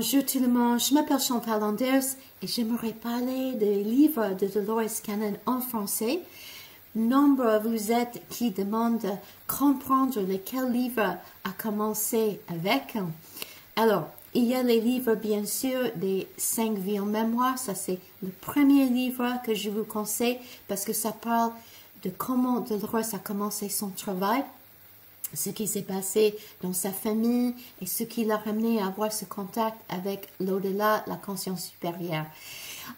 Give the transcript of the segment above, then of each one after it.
Bonjour tout le monde, je m'appelle Chantal Anders et j'aimerais parler des livres de Dolores Cannon en français. Nombre vous êtes qui demandent de comprendre lequel livre a commencé avec. Alors, il y a les livres bien sûr des 5 vies en mémoire, ça c'est le premier livre que je vous conseille parce que ça parle de comment Dolores a commencé son travail, ce qui s'est passé dans sa famille et ce qui l'a ramené à avoir ce contact avec l'au-delà, la conscience supérieure.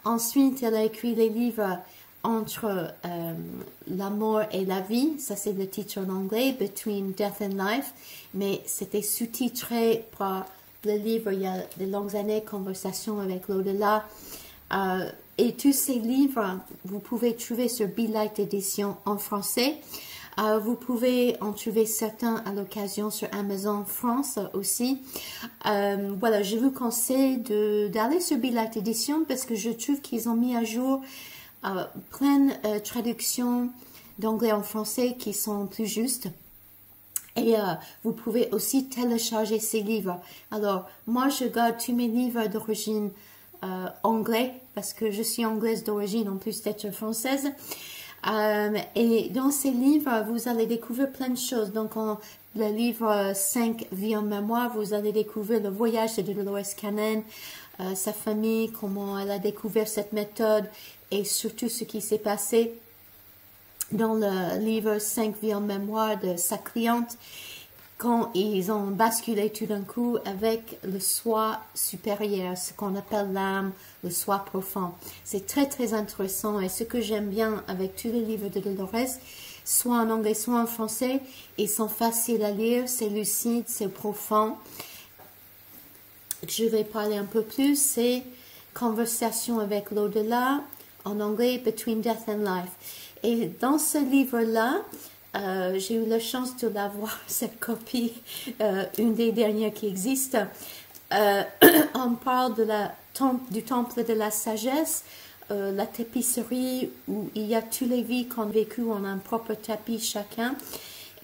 Ensuite, elle a écrit des livres entre la mort et la vie, ça c'est le titre en anglais, Between Death and Life, mais c'était sous-titré par le livre il y a de longues années, Conversation avec l'au-delà. Et tous ces livres, vous pouvez trouver sur Be Light Édition en français. Vous pouvez en trouver certains à l'occasion sur Amazon France aussi. Voilà, je vous conseille d'aller sur Be Light Edition parce que je trouve qu'ils ont mis à jour plein de traductions d'anglais en français qui sont plus justes. Et vous pouvez aussi télécharger ces livres. Alors, moi, je garde tous mes livres d'origine anglais parce que je suis anglaise d'origine en plus d'être française. Et dans ces livres, vous allez découvrir plein de choses. Donc, le livre 5 Vies en mémoire, vous allez découvrir le voyage de Dolores Cannon, sa famille, comment elle a découvert cette méthode et surtout ce qui s'est passé dans le livre 5 Vies en mémoire de sa cliente quand ils ont basculé tout d'un coup avec le soi supérieur, ce qu'on appelle l'âme, le soi profond. C'est très très intéressant et ce que j'aime bien avec tous les livres de Dolores, soit en anglais, soit en français, ils sont faciles à lire, c'est lucide, c'est profond. Je vais parler un peu plus, c'est Conversation avec l'au-delà, en anglais, Between Death and Life. Et dans ce livre-là, j'ai eu la chance de l'avoir, cette copie, une des dernières qui existe. On parle de du temple de la sagesse, la tapisserie où il y a toutes les vies qu'on a vécues, on a un propre tapis chacun.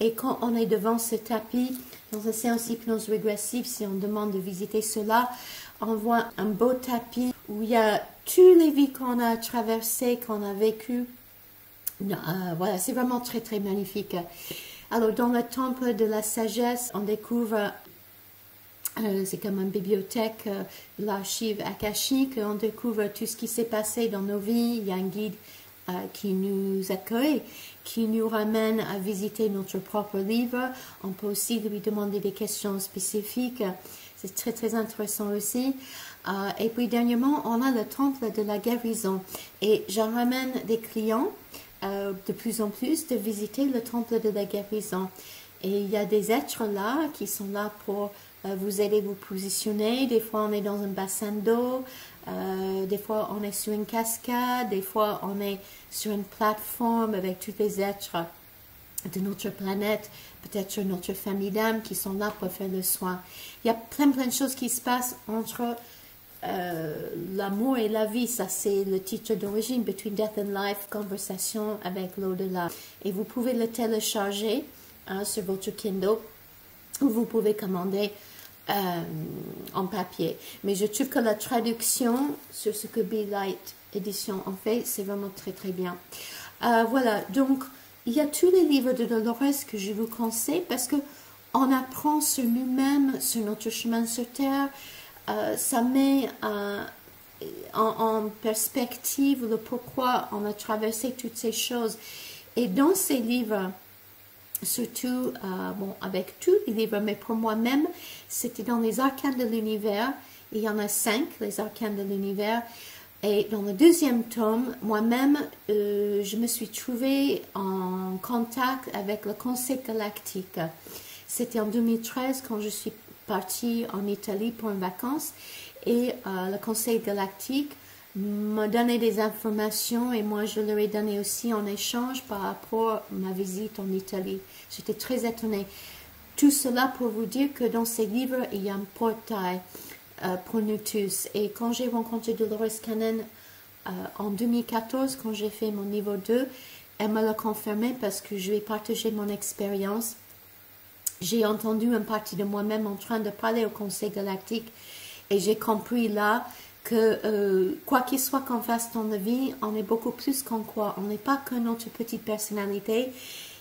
Et quand on est devant ce tapis, dans une séance hypnose régressive, si on demande de visiter cela, on voit un beau tapis où il y a toutes les vies qu'on a traversées, qu'on a vécues. Voilà, c'est vraiment très très magnifique. Alors dans le temple de la sagesse, on découvre, c'est comme une bibliothèque, l'archive akashique, on découvre tout ce qui s'est passé dans nos vies. Il y a un guide qui nous accueille, qui nous ramène à visiter notre propre livre. On peut aussi lui demander des questions spécifiques. C'est très très intéressant aussi. Et puis dernièrement, on a le temple de la guérison. Et je ramène des clients de plus en plus de visiter le temple de la guérison. Et il y a des êtres là qui sont là pour vous aider à vous positionner. Des fois, on est dans un bassin d'eau. Des fois, on est sur une cascade. Des fois, on est sur une plateforme avec tous les êtres de notre planète, peut-être notre famille d'âmes qui sont là pour faire le soin. Il y a plein de choses qui se passent entre l'amour et la vie, ça c'est le titre d'origine, Between Death and Life, Conversation avec l'au-delà. Et vous pouvez le télécharger sur votre Kindle ou vous pouvez commander en papier. Mais je trouve que la traduction sur ce que Be Light Édition en fait, c'est vraiment très très bien. Voilà, donc il y a tous les livres de Dolores que je vous conseille parce que on apprend sur nous-mêmes, sur notre chemin sur Terre. Ça met en perspective le pourquoi on a traversé toutes ces choses. Et dans ces livres, surtout, bon, avec tous les livres, mais pour moi-même, c'était dans les arcanes de l'univers. Il y en a 5, les arcanes de l'univers. Et dans le deuxième tome, moi-même, je me suis trouvée en contact avec le Conseil galactique. C'était en 2013 quand je suis partie en Italie pour une vacance et le Conseil galactique m'a donné des informations et moi je leur ai donné aussi en échange par rapport à ma visite en Italie. J'étais très étonnée. Tout cela pour vous dire que dans ces livres, il y a un portail pour nous tous. Et quand j'ai rencontré Dolores Cannon en 2014, quand j'ai fait mon niveau 2, elle me l'a confirmé parce que je lui ai partagé mon expérience. J'ai entendu une partie de moi-même en train de parler au Conseil galactique Et j'ai compris là que quoi qu'il soit qu'on fasse dans la vie, on est beaucoup plus qu'on croit. On n'est pas que notre petite personnalité.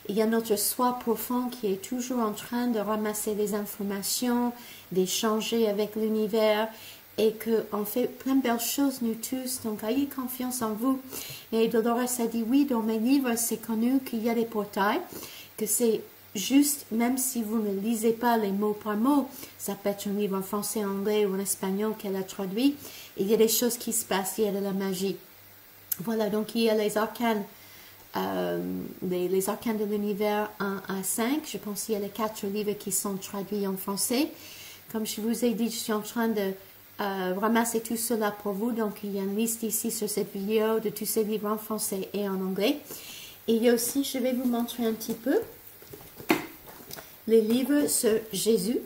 Il y a notre soi profond qui est toujours en train de ramasser des informations, d'échanger avec l'univers et qu'on fait plein de belles choses nous tous. Donc ayez confiance en vous. Et Dolores a dit oui, dans mes livres, c'est connu qu'il y a des portails, que c'est juste, même si vous ne lisez pas les mots par mot, ça peut être un livre en français, en anglais ou en espagnol qu'elle a traduit, il y a des choses qui se passent, il y a de la magie. Voilà, donc il y a les arcanes, les arcanes de l'univers 1 à 5. Je pense qu'il y a les 4 livres qui sont traduits en français. Comme je vous ai dit, je suis en train de ramasser tout cela pour vous. Donc, il y a une liste ici sur cette vidéo de tous ces livres en français et en anglais. Et il y a aussi, je vais vous montrer un petit peu, les livres sur Jésus.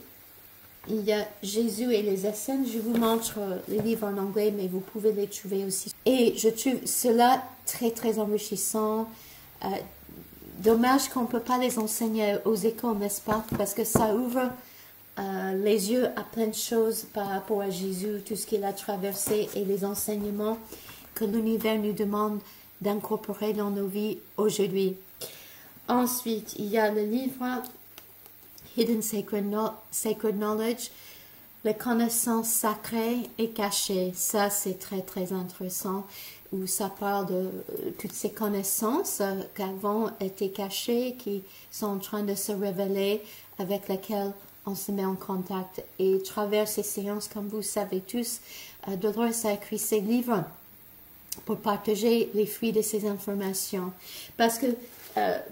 Il y a Jésus et les essènes. Je vous montre les livres en anglais, mais vous pouvez les trouver aussi. Et je trouve cela très, très enrichissant. Dommage qu'on ne peut pas les enseigner aux écoles, n'est-ce pas? Parce que ça ouvre les yeux à plein de choses par rapport à Jésus, tout ce qu'il a traversé et les enseignements que l'univers nous demande d'incorporer dans nos vies aujourd'hui. Ensuite, il y a le livre Hidden Sacred Knowledge, les connaissances sacrées et cachées. Ça, c'est très, très intéressant, où ça parle de toutes ces connaissances qui avant étaient cachées, qui sont en train de se révéler, avec lesquelles on se met en contact. Et à travers ces séances, comme vous savez tous, Dolores a écrit ses livres pour partager les fruits de ces informations. Parce que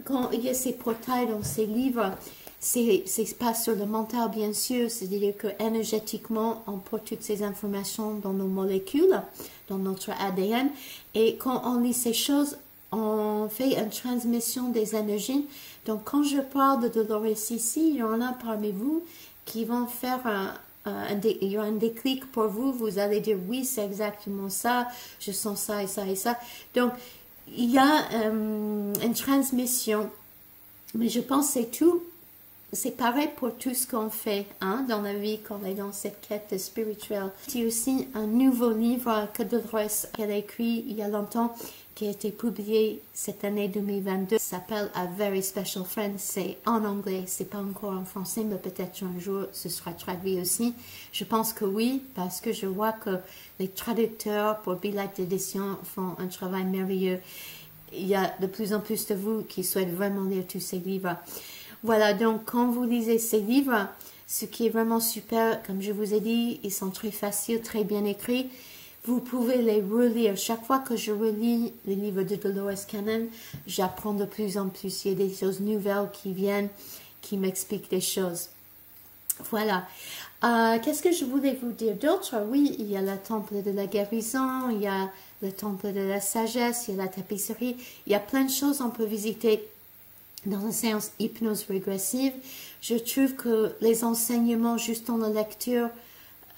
quand il y a ces portails dans ces livres, c'est pas sur le mental, bien sûr, c'est-à-dire que énergétiquement, on porte toutes ces informations dans nos molécules, dans notre ADN, et quand on lit ces choses, on fait une transmission des énergies. Donc, quand je parle de Dolores ici, il y en a parmi vous qui vont faire il y aura un déclic pour vous, vous allez dire oui, c'est exactement ça, je sens ça et ça et ça. Donc, il y a une transmission, mais je pense que c'est tout. C'est pareil pour tout ce qu'on fait dans la vie, quand on est dans cette quête spirituelle. C'est aussi un nouveau livre que Dolores a écrit il y a longtemps, qui a été publié cette année 2022. Ça s'appelle A Very Special Friend. C'est en anglais, c'est pas encore en français, mais peut-être un jour ce sera traduit aussi. Je pense que oui, parce que je vois que les traducteurs pour Be Light Edition font un travail merveilleux. Il y a de plus en plus de vous qui souhaitent vraiment lire tous ces livres. Voilà, donc quand vous lisez ces livres, ce qui est vraiment super, comme je vous ai dit, ils sont très faciles, très bien écrits. Vous pouvez les relire. Chaque fois que je relis les livres de Dolores Cannon, j'apprends de plus en plus. Il y a des choses nouvelles qui viennent, qui m'expliquent des choses. Voilà. Qu'est-ce que je voulais vous dire d'autre? Oui, il y a le temple de la guérison, il y a le temple de la sagesse, il y a la tapisserie. Il y a plein de choses qu'on peut visiter dans une séance hypnose régressive. Je trouve que les enseignements juste dans la lecture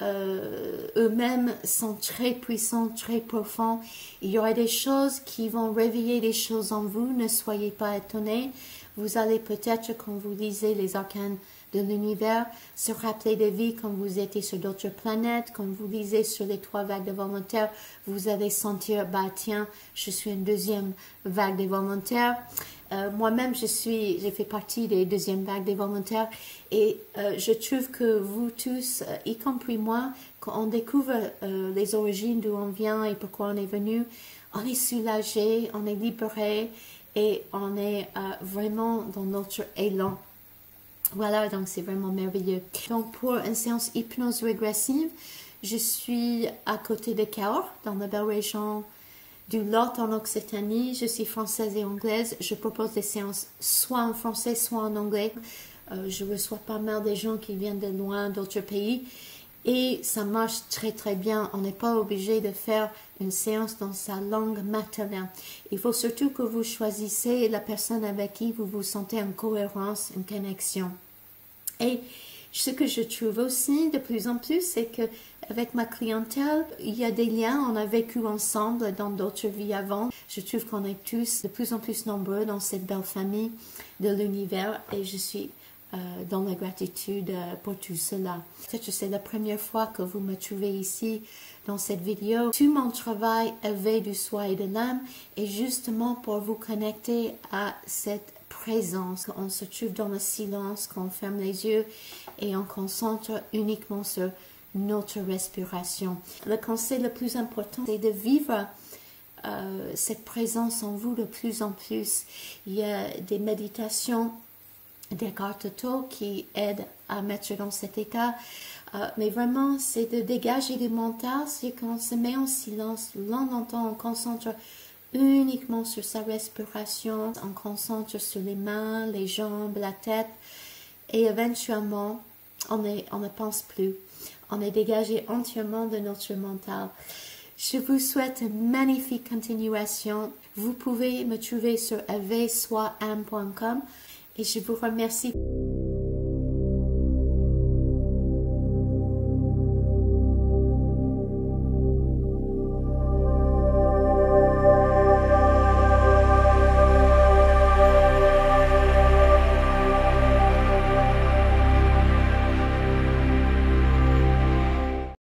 eux-mêmes sont très puissants, très profonds. Il y aura des choses qui vont réveiller des choses en vous. Ne soyez pas étonnés. Vous allez peut-être, quand vous lisez les arcanes de l'univers, se rappeler des vies quand vous étiez sur d'autres planètes. Quand vous lisez sur les 3 vagues de volontaires, vous allez sentir, bah tiens, je suis une deuxième vague des volontaires. Moi-même, j'ai fait partie des deuxièmes vagues des volontaires et je trouve que vous tous, y compris moi, quand on découvre les origines d'où on vient et pourquoi on est venu, on est soulagé, on est libéré et on est vraiment dans notre élan. Voilà, donc c'est vraiment merveilleux. Donc pour une séance hypnose régressive, je suis à côté de Cahors, dans la belle région du Lot en Occitanie. Je suis française et anglaise. Je propose des séances soit en français, soit en anglais. Je reçois pas mal de gens qui viennent de loin, d'autres pays. Et ça marche très très bien. On n'est pas obligé de faire une séance dans sa langue maternelle. Il faut surtout que vous choisissez la personne avec qui vous vous sentez en cohérence, une connexion. Et ce que je trouve aussi de plus en plus, c'est que avec ma clientèle, il y a des liens, on a vécu ensemble dans d'autres vies avant. Je trouve qu'on est tous de plus en plus nombreux dans cette belle famille de l'univers et je suis dans la gratitude pour tout cela. Peut-être que c'est la première fois que vous me trouvez ici dans cette vidéo. Tout mon travail éveil du soi et de l'âme est justement pour vous connecter à cette présence. On se trouve dans le silence, qu'on ferme les yeux et on concentre uniquement sur notre respiration. Le conseil le plus important, c'est de vivre cette présence en vous de plus en plus. Il y a des méditations d'Eckhart Tolle qui aident à mettre dans cet état. Mais vraiment, c'est de dégager du mental, c'est qu'on se met en silence longtemps, on concentre uniquement sur sa respiration, on concentre sur les mains, les jambes, la tête, et éventuellement, on ne pense plus. On est dégagé entièrement de notre mental. Je vous souhaite une magnifique continuation. Vous pouvez me trouver sur éveilsoiame.com et je vous remercie.